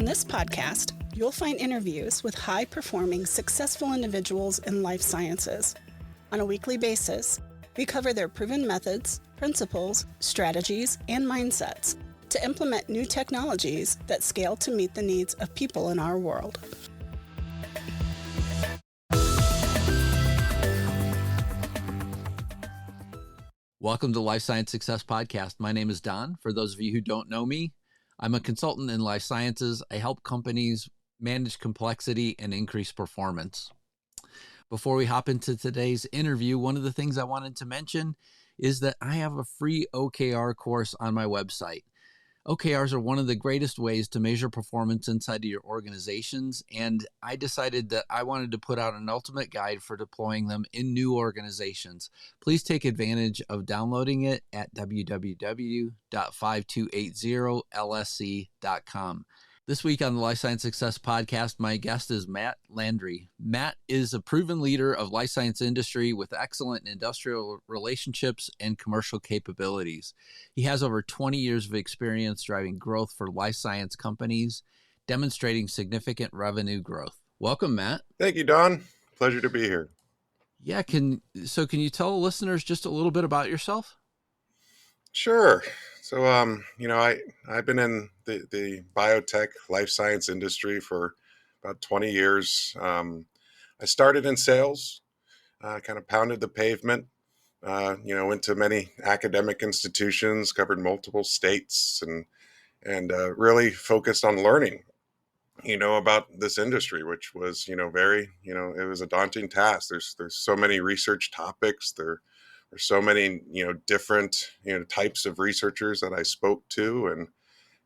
On this podcast, you'll find interviews with high-performing, successful individuals in life sciences. On a weekly basis, we cover their proven methods, principles, strategies, and mindsets to implement new technologies that scale to meet the needs of people in our world. Welcome to Life Science Success Podcast. My name is Don. For those of you who don't know me, I'm a consultant in life sciences. I help companies manage complexity and increase performance. Before we hop into today's interview, one of the things I wanted to mention is that I have a free OKR course on my website. OKRs are one of the greatest ways to measure performance inside of your organizations, and I decided that I wanted to put out an ultimate guide for deploying them in new organizations. Please take advantage of downloading it at www.5280lsc.com. This week on the Life Science Success Podcast, my guest is Matt Landry. Matt is a proven leader of life science industry with excellent industrial relationships and commercial capabilities. He has over 20 years of experience driving growth for life science companies, demonstrating significant revenue growth. Welcome, Matt. Thank you, Don. Pleasure to be here. Yeah, can you tell listeners just a little bit about yourself? Sure. So, I've been in the biotech life science industry for about 20 years. I started in sales, kind of pounded the pavement, went to many academic institutions, covered multiple states, and really focused on learning, about this industry, which was, very, it was a daunting task. There's so many research topics. There's so many, different, types of researchers that I spoke to, and,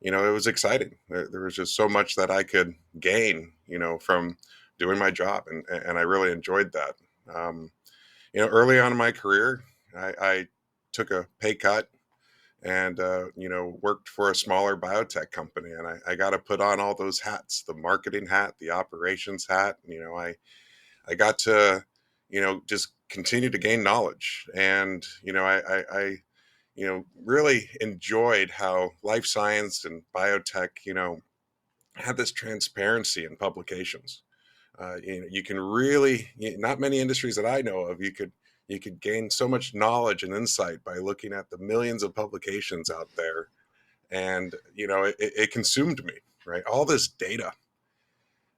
it was exciting. There was just so much that I could gain, from doing my job, and I really enjoyed that. Early on in my career, I took a pay cut and, worked for a smaller biotech company, and I got to put on all those hats, the marketing hat, the operations hat. I got to, just continue to gain knowledge. And, I really enjoyed how life science and biotech, had this transparency in publications. You can really, not many industries that I know of, you could gain so much knowledge and insight by looking at the millions of publications out there. And, it consumed me, right? All this data.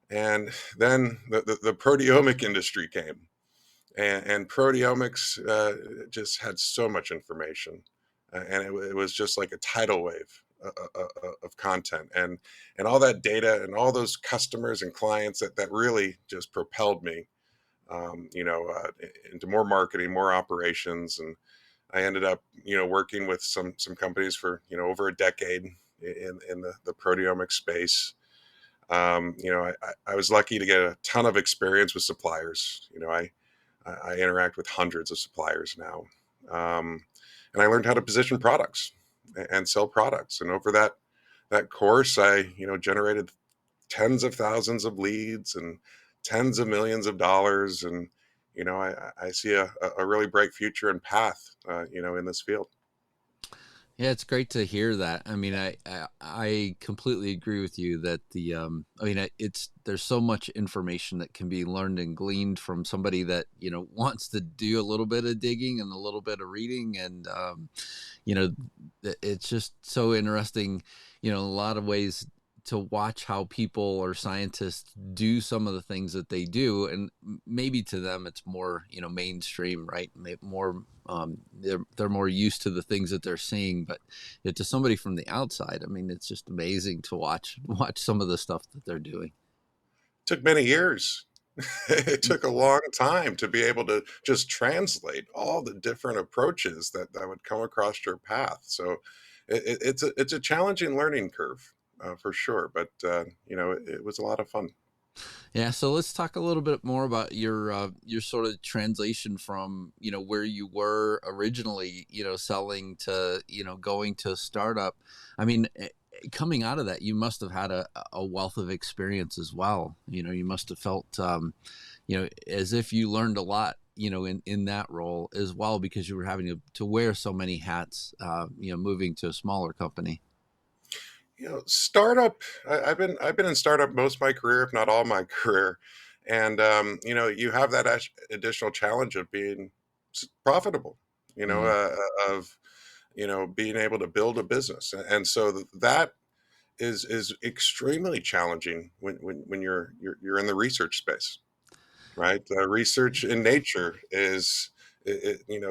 And then the proteomic industry came. And proteomics just had so much information, and it was just like a tidal wave of content, and all that data and all those customers and clients that really just propelled me, into more marketing, more operations, and I ended up, working with some companies for over a decade in the proteomic space. I was lucky to get a ton of experience with suppliers. I interact with hundreds of suppliers now. And I learned how to position products and sell products. And over that course, I, generated tens of thousands of leads and tens of millions of dollars. And, I see a really bright future and path, in this field. Yeah, it's great to hear that. I mean, I completely agree with you that there's so much information that can be learned and gleaned from somebody that, wants to do a little bit of digging and a little bit of reading. And, it's just so interesting, in a lot of ways to watch how people or scientists do some of the things that they do. And maybe to them, it's more, mainstream, right? More, they're more used to the things that they're seeing, but to somebody from the outside, I mean, it's just amazing to watch some of the stuff that they're doing. It took many years. It took a long time to be able to just translate all the different approaches that would come across your path. So it's a challenging learning curve. For sure. But, it was a lot of fun. Yeah. So let's talk a little bit more about your sort of translation from, where you were originally, selling to, going to a startup. I mean, coming out of that, you must have had a wealth of experience as well. You must have felt, as if you learned a lot, in that role as well, because you were having to wear so many hats, moving to a smaller company. Startup. I've been in startup most of my career, if not all my career, and you have that additional challenge of being profitable. Mm. Of being able to build a business, and so that is extremely challenging when you're in the research space, right? Research in nature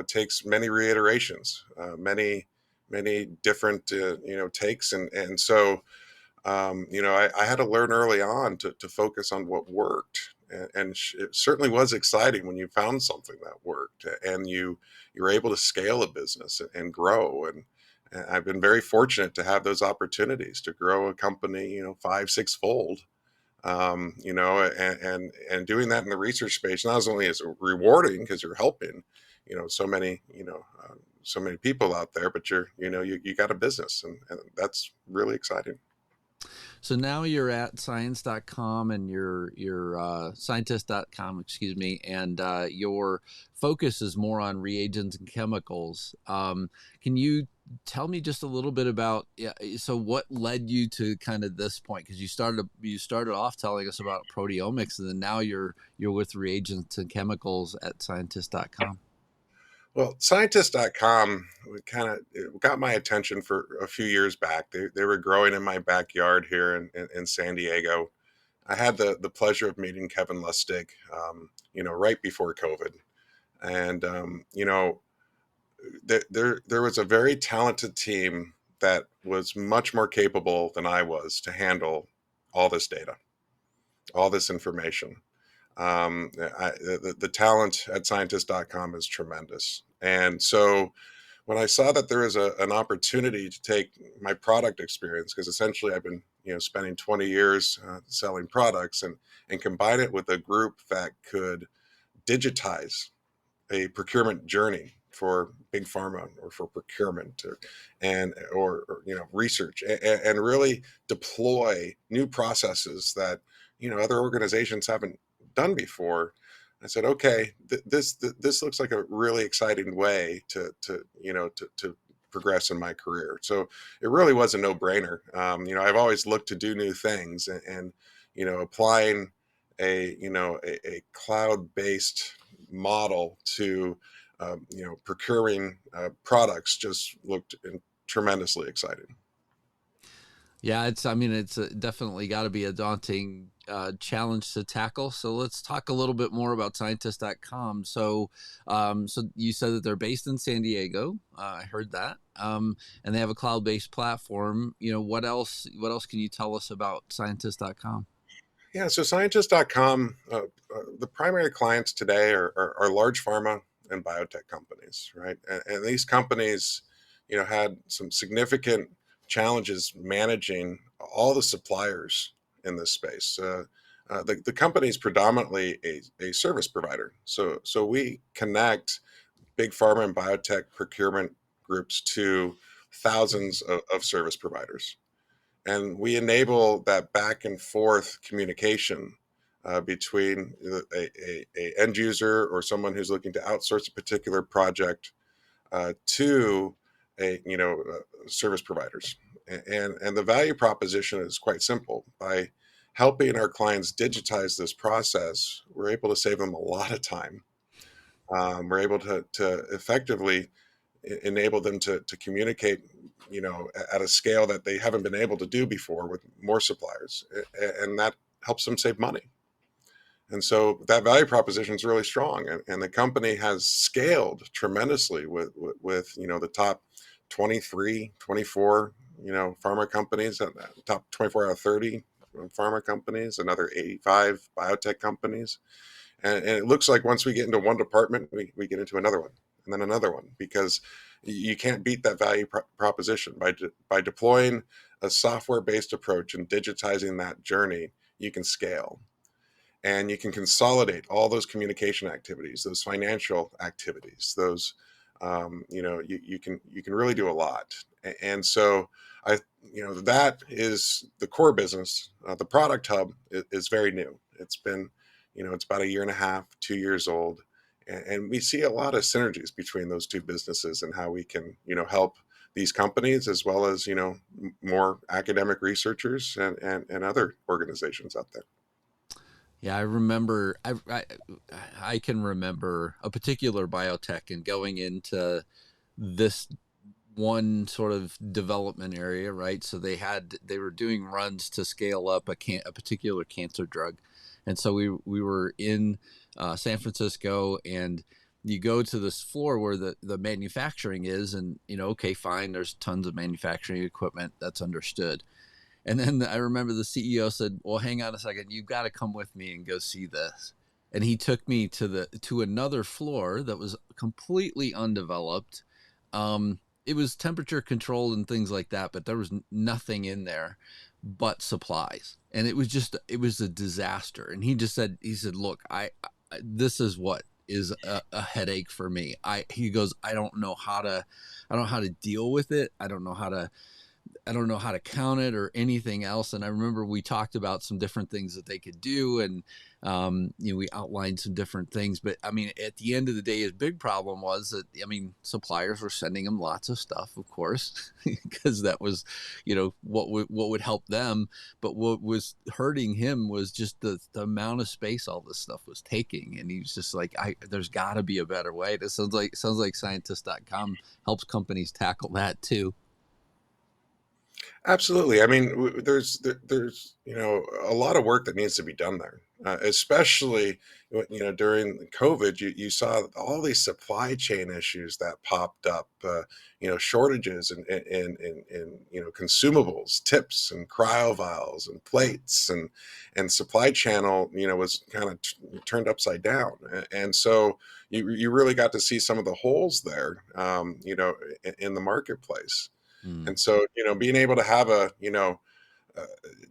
takes many reiterations, many different takes, and so I had to learn early on to focus on what worked. And it certainly was exciting when you found something that worked and you were able to scale a business and grow. And I've been very fortunate to have those opportunities to grow a company, five, six fold. And doing that in the research space not only is rewarding because you're helping, so many, so many people out there, but you got a business, and that's really exciting. So now you're at science.com and you're scientist.com, excuse me, and your focus is more on reagents and chemicals. Can you tell me just a little bit about, yeah, so what led you to kind of this point? Because you started off telling us about proteomics, and then now you're with reagents and chemicals at scientist.com. Well, scientist.com kind of got my attention for a few years back. They were growing in my backyard here in San Diego. I had the pleasure of meeting Kevin Lustig, right before COVID. And, there was a very talented team that was much more capable than I was to handle all this data, all this information. The talent at scientist.com is tremendous. And so when I saw that there was an opportunity to take my product experience, because essentially I've been spending 20 years selling products, and combine it with a group that could digitize a procurement journey for big pharma or for procurement or research, and really deploy new processes that other organizations haven't done before. I said, okay, this looks like a really exciting way to progress in my career. So it really was a no-brainer. I've always looked to do new things, and applying a cloud-based model to procuring products just looked tremendously exciting. Yeah, it's definitely got to be a daunting challenge to tackle. So let's talk a little bit more about scientist.com. So you said that they're based in San Diego. I heard that. And they have a cloud-based platform. What else can you tell us about scientist.com? Yeah, so scientist.com, the primary clients today are large pharma and biotech companies, right? And these companies, had some significant challenges managing all the suppliers in this space. The company is predominantly a service provider. So we connect big pharma and biotech procurement groups to thousands of service providers, and we enable that back and forth communication between a end user or someone who's looking to outsource a particular project to service providers. And the value proposition is quite simple. By helping our clients digitize this process, we're able to save them a lot of time. We're able to effectively enable them to communicate, at a scale that they haven't been able to do before with more suppliers, and that helps them save money. And so that value proposition is really strong, and the company has scaled tremendously with the top 23, 24, pharma companies, and top 24 out of 30 pharma companies, another 85 biotech companies. And it looks like once we get into one department, we get into another one, and then another one, because you can't beat that value proposition. By deploying a software-based approach and digitizing that journey, you can scale, and you can consolidate all those communication activities, those financial activities, those you can really do a lot. And so that is the core business. The product hub is very new. It's been it's about a year and a half, 2 years old, and we see a lot of synergies between those two businesses and how we can help these companies, as well as, more academic researchers and other organizations out there. Yeah, I remember. I can remember a particular biotech and going into this one sort of development area, right? So they were doing runs to scale up a particular cancer drug, and so we were in San Francisco, and you go to this floor where the manufacturing is, and okay, fine, there's tons of manufacturing equipment, that's understood. And then I remember the CEO said, "Well, hang on a second, you've got to come with me and go see this." And he took me to another floor that was completely undeveloped. It was temperature controlled and things like that, but there was nothing in there but supplies, and it was a disaster. And he said, "Look, this is what is a headache for me. He goes, I don't know how to deal with it. I don't know how to count it or anything else." And I remember we talked about some different things that they could do. And, we outlined some different things, but I mean, at the end of the day, his big problem was that, suppliers were sending him lots of stuff, of course, because that was, what would help them. But what was hurting him was just the amount of space all this stuff was taking. And he was just like, there's gotta be a better way. This sounds like scientist.com helps companies tackle that too. Absolutely. I mean, there's a lot of work that needs to be done there, especially during COVID. You saw all these supply chain issues that popped up. Shortages in consumables, tips, and cryo vials, and plates, and supply channel was kind of turned upside down. And so you really got to see some of the holes there, in the marketplace. Mm. And so, being able to have uh,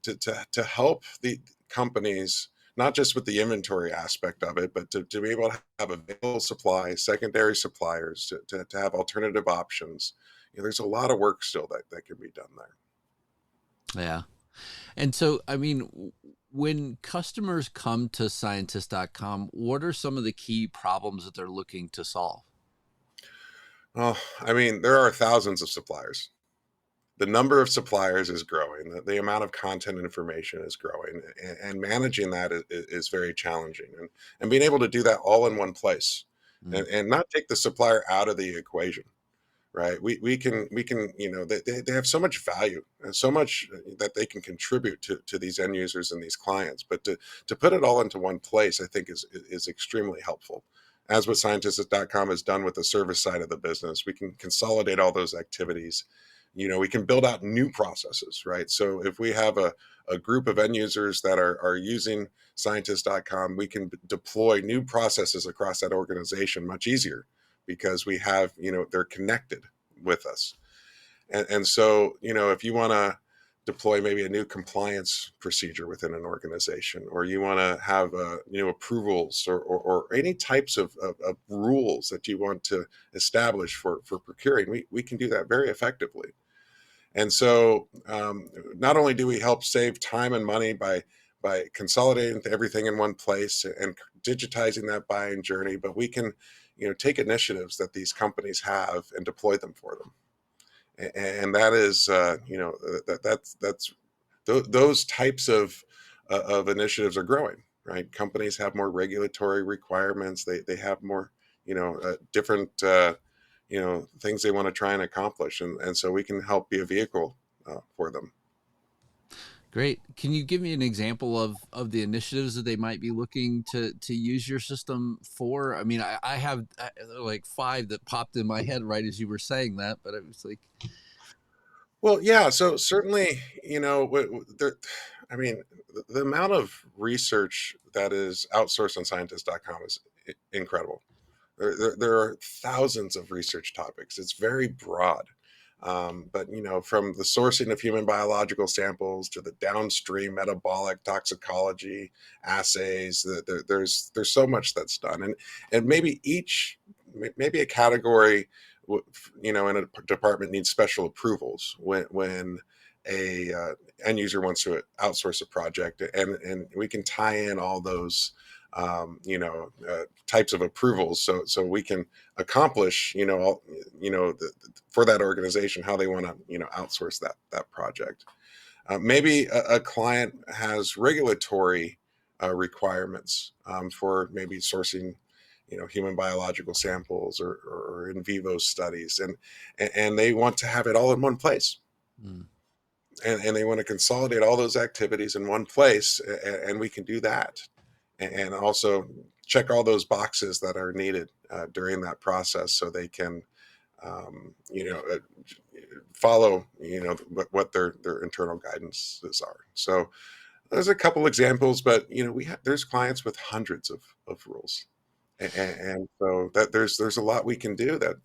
to help the companies, not just with the inventory aspect of it, but to be able to have available supply, secondary suppliers, to have alternative options. There's a lot of work still that can be done there. Yeah. And so, when customers come to scientist.com, what are some of the key problems that they're looking to solve? Oh, I mean, there are thousands of suppliers. The number of suppliers is growing. The amount of content and information is growing, and managing that is very challenging. And being able to do that all in one place, Mm. and not take the supplier out of the equation, right? We can they have so much value and so much that they can contribute to these end users and these clients. But to put it all into one place, I think is extremely helpful. As what scientists.com has done with the service side of the business, we can consolidate all those activities. We can build out new processes, right? So if we have a group of end users that are using scientists.com, we can deploy new processes across that organization much easier, because we have, they're connected with us. And so, if you want to deploy maybe a new compliance procedure within an organization, or you want to have, approvals, or any types of rules that you want to establish for procuring, we can do that very effectively. And so, not only do we help save time and money by consolidating everything in one place and digitizing that buying journey, but we can, take initiatives that these companies have and deploy them for them. And that is, that's those types of initiatives are growing. Right? Companies have more regulatory requirements. They have more, different, things they want to try and accomplish, and so we can help be a vehicle for them. Great. Can you give me an example of the initiatives that they might be looking to use your system for? I have like five that popped in my head right as you were saying that, but it was like, Well, yeah. So certainly, there. I mean, the amount of research that is outsourced on scientists.com is incredible. There are thousands of research topics. It's very broad. But from the sourcing of human biological samples to the downstream metabolic toxicology assays, there's so much that's done, and maybe a category, in a department needs special approvals when a end user wants to outsource a project, and we can tie in all those types of approvals, so we can accomplish, for that organization how they want to, outsource that project. Maybe a client has regulatory requirements for maybe sourcing, human biological samples or in vivo studies, and they want to have it all in one place. Mm. And they want to consolidate all those activities in one place, and we can do that, and also check all those boxes that are needed during that process, so they can, um, you know, uh, follow, what their internal guidances are. So there's a couple examples, but there's clients with hundreds of rules, and so that there's a lot we can do that,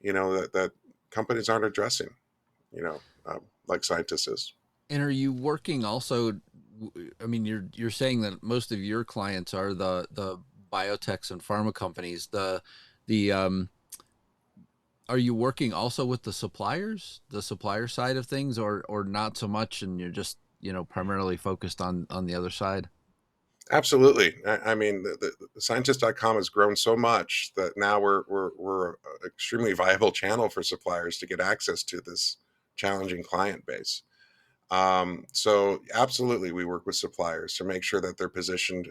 that companies aren't addressing, like scientists is. And are you working also? I mean, you're saying that most of your clients are the biotechs and pharma companies. The are you working also with the supplier side of things, or not so much, and you're just primarily focused on the other side? Absolutely. I mean, the scientist.com has grown so much that now we're an extremely viable channel for suppliers to get access to this challenging client base. So absolutely, we work with suppliers to make sure that they're positioned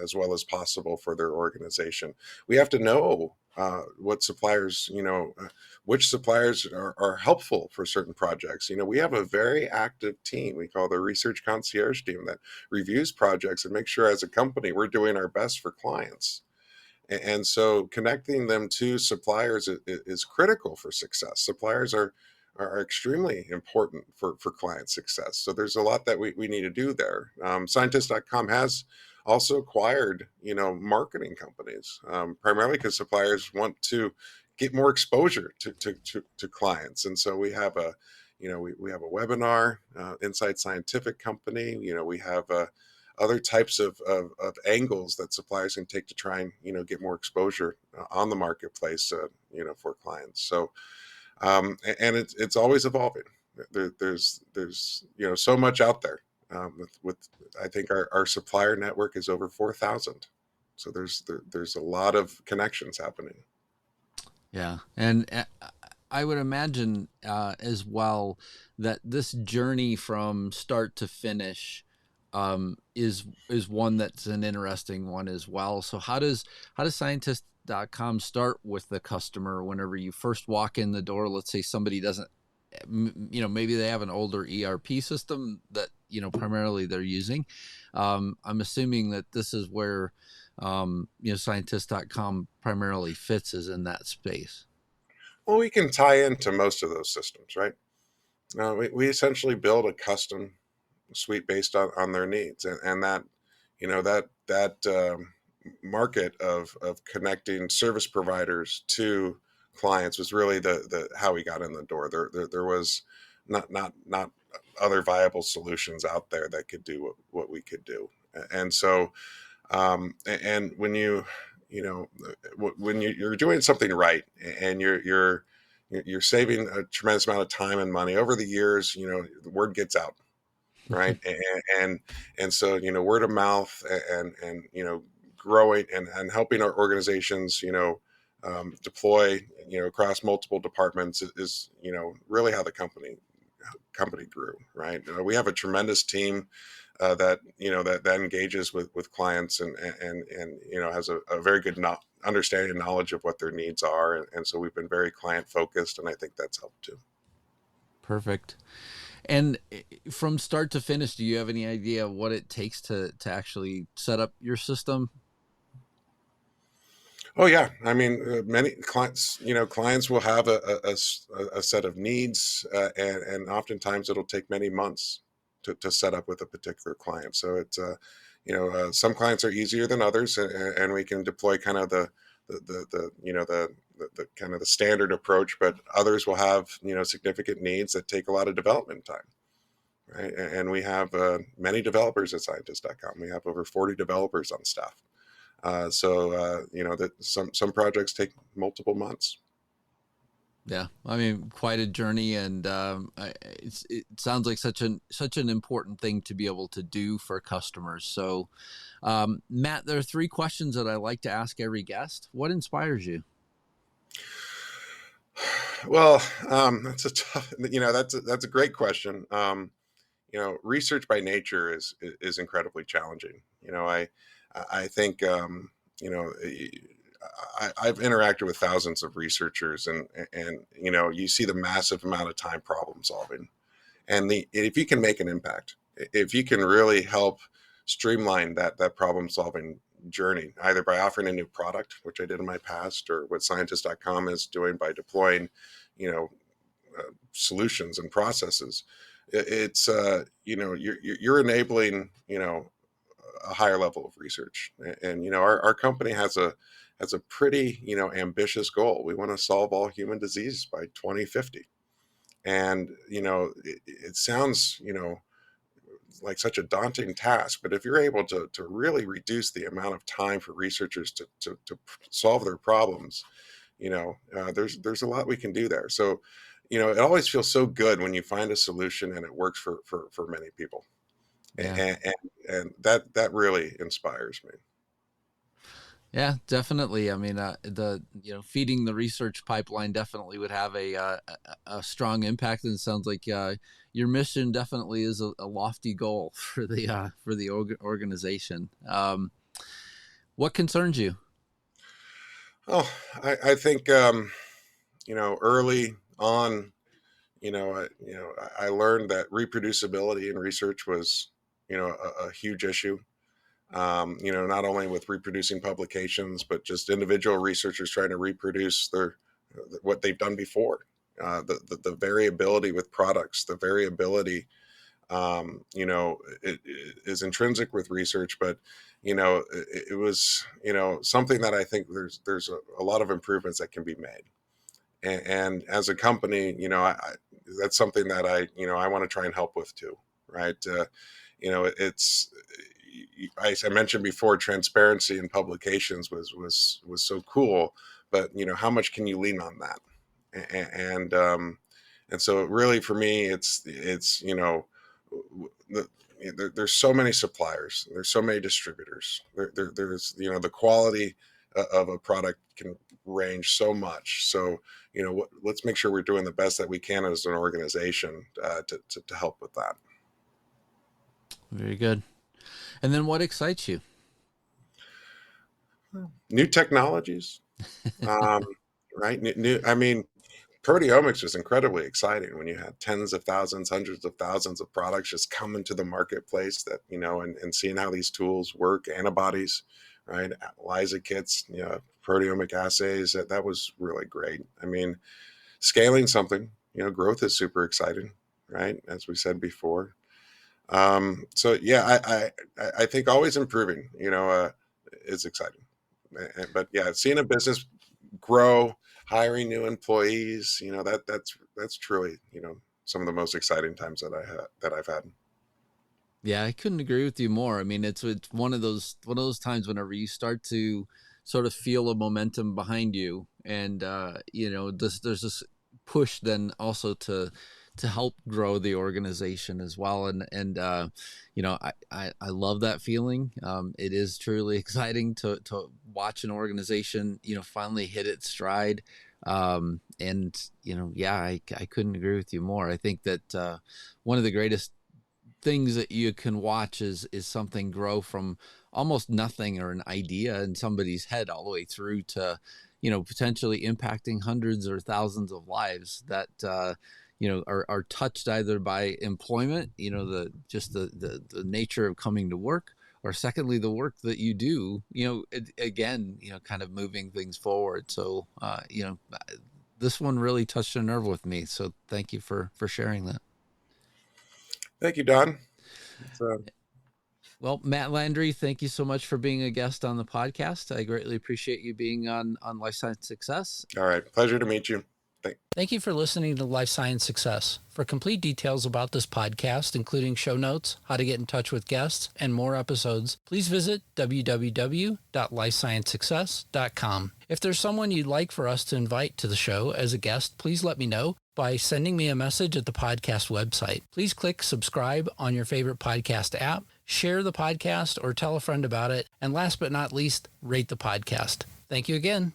as well as possible for their organization. We have to know what suppliers, which suppliers are helpful for certain projects. We have a very active team we call the research concierge team that reviews projects and makes sure as a company we're doing our best for clients. And so connecting them to suppliers is critical for success. Suppliers are extremely important for client success. So there's a lot that we need to do there. Scientist.com has also acquired, marketing companies, primarily because suppliers want to get more exposure to clients. And so we have we have a webinar, Inside Scientific company. We have other types of angles that suppliers can take to try and get more exposure on the marketplace, for clients. So and it's always evolving. There's so much out there. With I think our supplier network is over 4,000. So there's a lot of connections happening. Yeah, and I would imagine as well that this journey from start to finish is one that's an interesting one as well. So how does scientist.com start with the customer whenever you first walk in the door? Let's say somebody doesn't, maybe they have an older ERP system that primarily they're using. I'm assuming that this is where scientist.com primarily fits, is in that space. Well, we can tie into most of those systems, right? We essentially build a custom suite based on their needs, and that market of connecting service providers to clients was really the how we got in the door. There was not other viable solutions out there that could do what we could do. And so and when you're doing something right, and you're saving a tremendous amount of time and money over the years, the word gets out, right? And so word of mouth, and growing and helping our organizations deploy across multiple departments is really how the company grew, right? We have a tremendous team that engages with clients, and has a very good understanding and knowledge of what their needs are, and so we've been very client focused, and I think that's helped too. Perfect. And from start to finish, do you have any idea what it takes to actually set up your system? Oh yeah, I mean, many clients will have a set of needs, and oftentimes it'll take many months to set up with a particular client. So it's some clients are easier than others, and we can deploy kind of the kind of the standard approach, but others will have significant needs that take a lot of development time. Right. And we have many developers at scientist.com. We have over 40 developers on staff. So that some projects take multiple months. Yeah, I mean, quite a journey, and it sounds like such an important thing to be able to do for customers. So, Matt, there are three questions that I like to ask every guest. What inspires you? Well, that's a tough, that's a great question. Research by nature is incredibly challenging. I think, you know, I've interacted with thousands of researchers, and you see the massive amount of time problem solving, and if you can make an impact, if you can really help streamline that problem solving journey, either by offering a new product, which I did in my past, or what scientist.com is doing by deploying, you know, solutions and processes, it's you're enabling a higher level of research. And our company has a pretty ambitious goal. We want to solve all human diseases by 2050. And it sounds like such a daunting task, but if you're able to really reduce the amount of time for researchers to solve their problems, there's a lot we can do there. So it always feels so good when you find a solution and it works for many people. Yeah. And that really inspires me. Yeah, definitely. I mean, the feeding the research pipeline definitely would have a strong impact, and it sounds like your mission definitely is a lofty goal for the organization. What concerns you? Oh, I think early on, I learned that reproducibility in research was a huge issue. Not only with reproducing publications, but just individual researchers trying to reproduce what they've done before. The variability with products, the variability, it is intrinsic with research, but it was something that I think there's a lot of improvements that can be made. And as a company, that's something that I want to try and help with too, right? It's I mentioned before, transparency in publications was so cool, but how much can you lean on that? And so really for me, there's so many suppliers, there's so many distributors. There's the quality of a product can range so much. So let's make sure we're doing the best that we can as an organization to help with that. Very good. And then what excites you? New technologies, right? I mean, proteomics was incredibly exciting when you had tens of thousands, hundreds of thousands of products just coming to the marketplace that, and seeing how these tools work, antibodies, right? ELISA kits, proteomic assays, that was really great. I mean, scaling something, growth is super exciting, right? As we said before. So yeah, I think always improving, is exciting. But yeah, seeing a business grow, hiring new employees, that's truly, some of the most exciting times that I've had. Yeah, I couldn't agree with you more. I mean, it's one of those times whenever you start to sort of feel a momentum behind you, and there's this push then also to help grow the organization as well. And I love that feeling. It is truly exciting to watch an organization finally hit its stride. Yeah, I couldn't agree with you more. I think that one of the greatest things that you can watch is something grow from almost nothing or an idea in somebody's head all the way through to potentially impacting hundreds or thousands of lives that are touched either by employment, the nature of coming to work, or secondly the work that you do, again, kind of moving things forward. So this one really touched a nerve with me, so thank you for sharing that. Thank you, Don. It's, Well, Matt Landry, thank you so much for being a guest on the podcast. I greatly appreciate you being on Life Science Success. all right. Pleasure to meet you. Thank you for listening to Life Science Success. For complete details about this podcast, including show notes, how to get in touch with guests, and more episodes, please visit www.lifesciencesuccess.com. If there's someone you'd like for us to invite to the show as a guest, please let me know by sending me a message at the podcast website. Please click subscribe on your favorite podcast app, share the podcast, or tell a friend about it, and last but not least, rate the podcast. Thank you again.